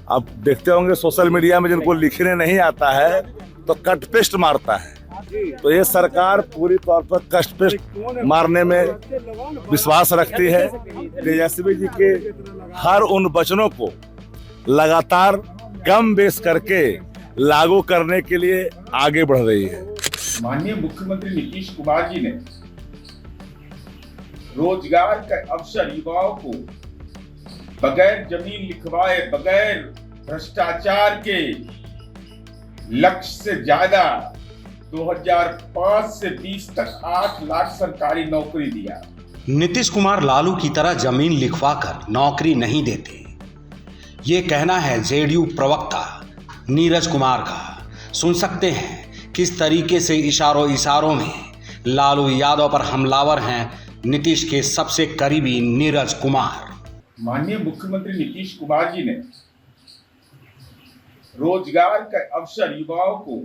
अब देखते होंगे सोशल मीडिया में जिनको लिखने नहीं आता है तो कट पेस्ट मारता है। तो ये सरकार पूरी तौर पर कट पेस्ट मारने में विश्वास रखती है। तेजस्वी जी के हर उन वचनों को लगातार कम बेस करके लागू करने के लिए आगे बढ़ रही है। माननीय मुख्यमंत्री नीतीश कुमार जी ने रोजगार का अवसर युवाओं को बगैर जमीन लिखवाए, बगैर भ्रष्टाचार के लक्ष्य से ज्यादा 2005 से 20 तक 8 लाख सरकारी नौकरी दिया। नीतीश कुमार लालू की तरह जमीन लिखवाकर नौकरी नहीं देते, ये कहना है जेडीयू प्रवक्ता नीरज कुमार का। सुन सकते हैं किस तरीके से इशारों में लालू यादव पर हमलावर हैं नीतीश के सबसे करीबी नीरज कुमार। माननीय मुख्यमंत्री नीतीश कुमार जी ने रोजगार का अवसर युवाओं को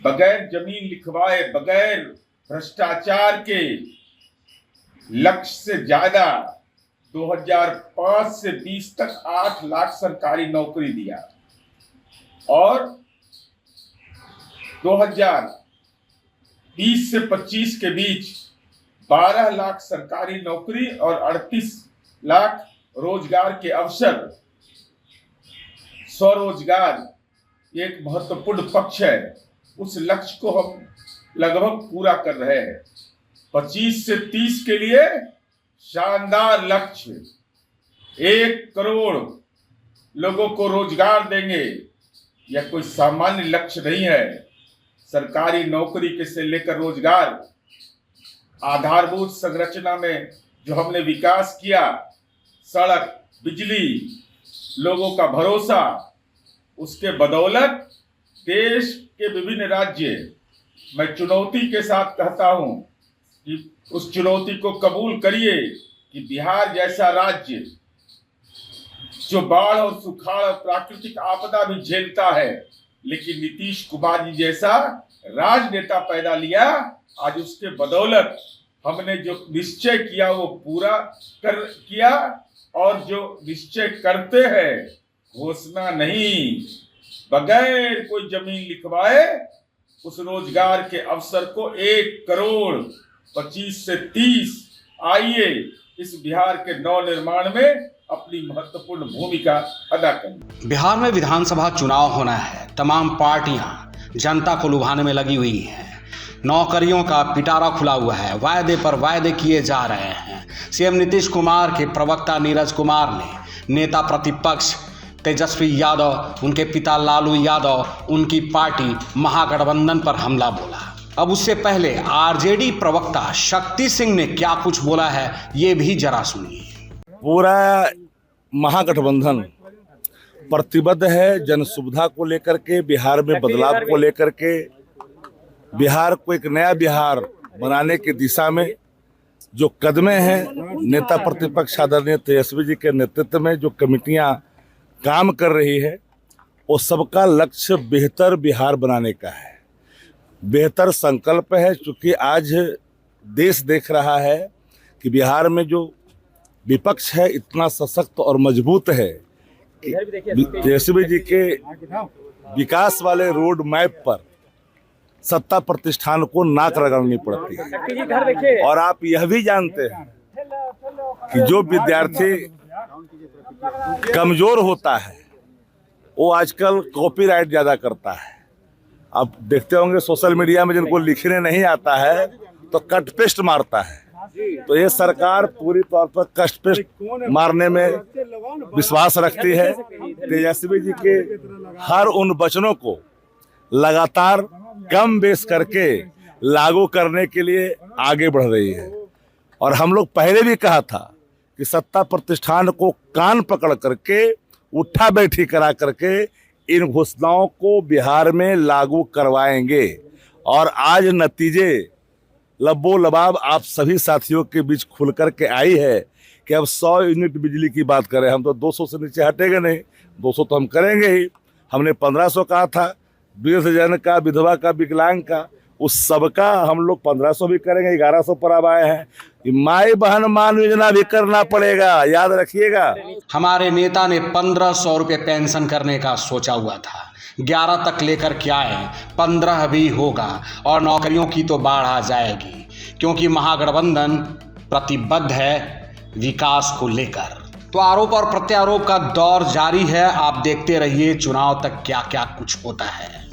बगैर जमीन लिखवाए, बगैर भ्रष्टाचार के लक्ष्य से ज्यादा 2005 से 20 तक 8 लाख सरकारी नौकरी दिया और 2020 से 25 के बीच 12 लाख सरकारी नौकरी और 38 लाख रोजगार के अवसर। स्वरोजगार एक महत्वपूर्ण पक्ष है, उस लक्ष्य को हम लगभग पूरा कर रहे हैं। 25 से 30 के लिए शानदार लक्ष्य, 1 करोड़ लोगों को रोजगार देंगे। यह कोई सामान्य लक्ष्य नहीं है। सरकारी नौकरी के से लेकर रोजगार, आधारभूत संरचना में जो हमने विकास किया, सड़क, बिजली, लोगों का भरोसा, उसके बदौलत देश के विभिन्न राज्य, मैं चुनौती के साथ कहता हूं कि उस चुनौती को कबूल करिए कि बिहार जैसा राज्य जो बाढ़ और सुखाड़ और प्राकृतिक आपदा भी झेलता है, लेकिन नीतीश कुमार जी जैसा राजनेता पैदा लिया। आज उसके बदौलत हमने जो निश्चय किया वो पूरा किया, और जो निश्चय करते हैं घोषणा नहीं, बगैर कोई जमीन लिखवाए उस रोजगार के अवसर को 1 करोड़ 25 से 30। आइए इस बिहार के नव निर्माण में अपनी महत्वपूर्ण भूमिका अदा करें। बिहार में विधानसभा चुनाव होना है, तमाम पार्टियां जनता को लुभाने में लगी हुई हैं, नौकरियों का पिटारा खुला हुआ है, वायदे पर वायदे किए जा रहे हैं। सीएम नीतीश कुमार के प्रवक्ता नीरज कुमार ने नेता प्रतिपक्ष तेजस्वी यादव, उनके पिता लालू यादव, उनकी पार्टी महागठबंधन पर हमला बोला। अब उससे पहले आरजेडी प्रवक्ता शक्ति सिंह ने क्या कुछ बोला है, ये भी जरा सुनिए। पूरा महागठबंधन प्रतिबद्ध है जन सुविधा को लेकर के, बिहार में बदलाव को लेकर के, बिहार को एक नया बिहार बनाने की दिशा में जो कदमें हैं नेता प्रतिपक्ष आदरणीय तेजस्वी जी के नेतृत्व में जो कमेटियां काम कर रही है, वो सबका लक्ष्य बेहतर बिहार बनाने का है, बेहतर संकल्प है। क्योंकि आज देश देख रहा है कि बिहार में जो विपक्ष है इतना सशक्त और मजबूत है कि तेजस्वी जी के विकास वाले रोड मैप पर सत्ता प्रतिष्ठान को नाक रगड़नी पड़ती है। और आप यह भी जानते हैं कि जो विद्यार्थी कमजोर होता है वो आजकल कॉपीराइट ज्यादा करता है। अब देखते होंगे सोशल मीडिया में जिनको लिखने नहीं आता है तो कट पेस्ट मारता है। तो ये सरकार पूरी तौर पर कट पेस्ट मारने में विश्वास रखती है। तेजस्वी जी के हर उन वचनों को लगातार कम बेस करके लागू करने के लिए आगे बढ़ रही है। और हम लोग पहले भी कहा था कि सत्ता प्रतिष्ठान को कान पकड़ करके उठा बैठी करा करके इन घोषणाओं को बिहार में लागू करवाएंगे। और आज नतीजे लबो लबाब आप सभी साथियों के बीच खुल करके आई है कि अब 100 यूनिट बिजली की बात करें, हम तो 200 से नीचे हटेंगे नहीं, 200 तो हम करेंगे ही। हमने 1500 कहा था, वृद्धजन का, विधवा का, विकलांग का, उस सबका हम लोग 1500 भी करेंगे, 1100 पर अब आए हैं। माई बहन मान योजना भी करना पड़ेगा, याद रखिएगा। हमारे नेता ने 1500 रुपये पेंशन करने का सोचा हुआ था, 11 तक लेकर के आए, 15 भी होगा और नौकरियों की तो बाढ़ आ जाएगी, क्योंकि महागठबंधन प्रतिबद्ध है विकास को लेकर। तो आरोप और प्रत्यारोप का दौर जारी है, आप देखते रहिए चुनाव तक क्या क्या कुछ होता है।